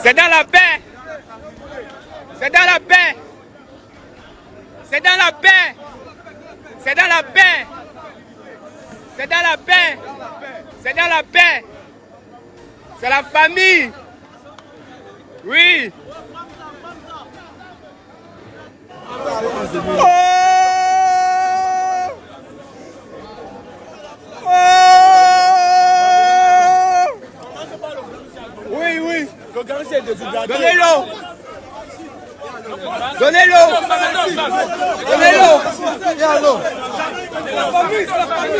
C'est dans la paix. C'est dans la paix. C'est dans la paix. C'est dans la paix. C'est dans la paix. C'est dans la paix. C'est la famille. Oui. Oh! Oh! Oui, oui. Donnez-le. Donnez-le. Donnez-le.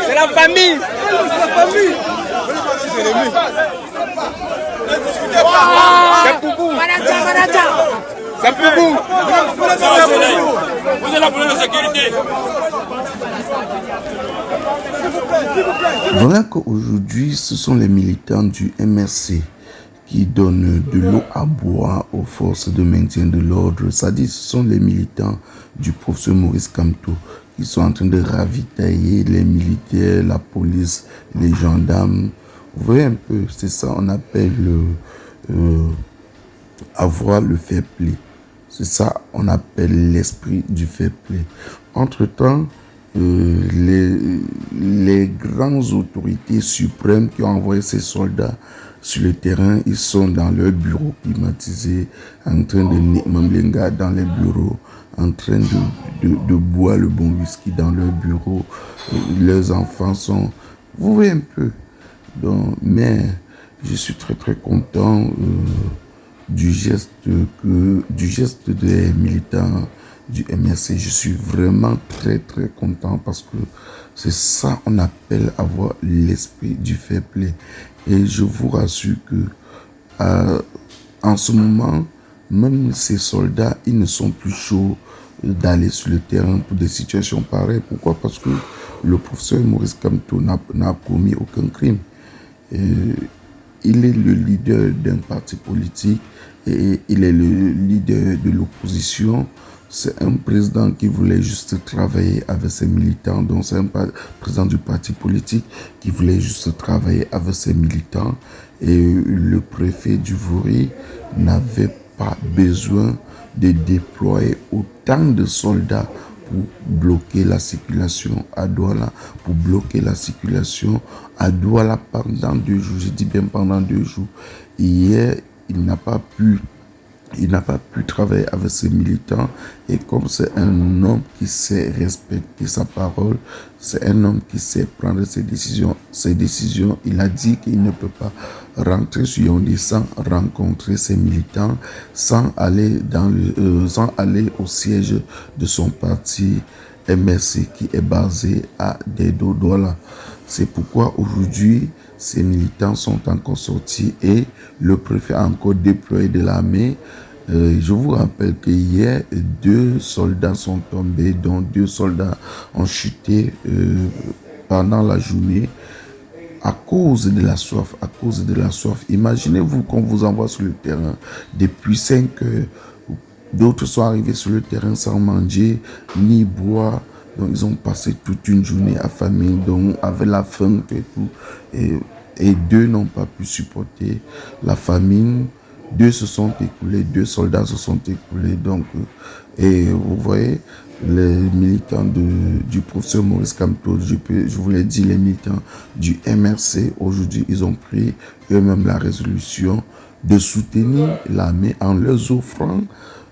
C'est la famille. C'est pour vous. C'est pour vous. Vous êtes là pour la sécurité. Voilà qu'aujourd'hui, ce sont les militants du MRC qui donnent de l'eau à boire aux forces de maintien de l'ordre. C'est-à-dire, ce sont les militants du professeur Maurice Kamto qui sont en train de ravitailler les militaires, la police, les gendarmes. Vous voyez un peu, c'est ça on appelle avoir le fair play. C'est ça on appelle l'esprit du fair play. Entre-temps, les grandes autorités suprêmes qui ont envoyé ces soldats sur le terrain, ils sont dans leurs bureaux climatisés, en train de Mamblenga dans les bureaux, en train de boire le bon whisky dans leurs bureaux. Leurs enfants sont... Vous voyez un peu. Donc, mais je suis très très content du geste des militants du MRC. Je suis vraiment très très content parce que c'est ça on appelle avoir l'esprit du fair play. Et je vous rassure que en ce moment, même ces soldats, ils ne sont plus chauds d'aller sur le terrain pour des situations pareilles. Pourquoi? Parce que le professeur Maurice Kamto n'a commis aucun crime. Il est le leader d'un parti politique et il est le leader de l'opposition. C'est un président qui voulait juste travailler avec ses militants, donc c'est un président du parti politique qui voulait juste travailler avec ses militants. Et le préfet du Vouri n'avait pas besoin de déployer autant de soldats pour bloquer la circulation à Douala, pour bloquer la circulation à Douala pendant 2 jours. Je dis bien pendant 2 jours. Hier, il n'a pas pu travailler avec ses militants, et comme c'est un homme qui sait respecter sa parole, c'est un homme qui sait prendre ses décisions, il a dit qu'il ne peut pas rentrer sur Yaoundé sans rencontrer ses militants, sans aller au siège de son parti MRC qui est basé à Dedo Douala. C'est pourquoi aujourd'hui, ces militants sont encore sortis et le préfet a encore déployé de l'armée. Je vous rappelle qu'hier, 2 soldats sont tombés, dont 2 soldats ont chuté pendant la journée à cause de la soif. Imaginez-vous qu'on vous envoie sur le terrain depuis 5 heures. D'autres sont arrivés sur le terrain sans manger ni boire. Donc, ils ont passé toute une journée affamés, donc avec la faim et tout. Et 2 n'ont pas pu supporter la famine. 2 se sont écoulés, 2 soldats se sont écoulés. Donc, et vous voyez, les militants du professeur Maurice Kamto, je vous l'ai dit, les militants du MRC, aujourd'hui, ils ont pris eux-mêmes la résolution de soutenir l'armée en leur offrant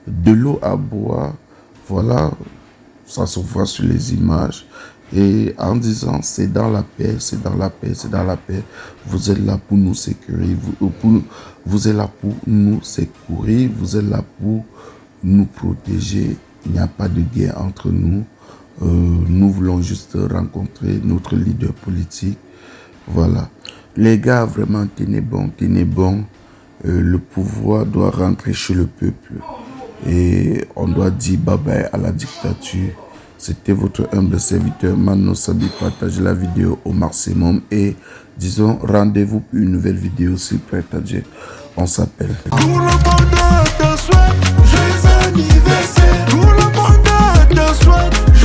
de l'eau à boire. Voilà, ça se voit sur les images. Et en disant, c'est dans la paix, c'est dans la paix, c'est dans la paix. Vous êtes là pour nous sécuriser, vous êtes là pour nous secourir, vous êtes là pour nous protéger. Il n'y a pas de guerre entre nous. Nous voulons juste rencontrer notre leader politique. Voilà. Les gars, vraiment, tenez bon, tenez bon. Le pouvoir doit rentrer chez le peuple. Et on doit dire bye bye à la dictature. C'était votre humble serviteur Mano Sabi. Partagez la vidéo au maximum et disons rendez-vous pour une nouvelle vidéo sur Prêt-à-Dieu. On s'appelle. Tout le monde te souhaite joyeux anniversaire. Tout le monde te souhaite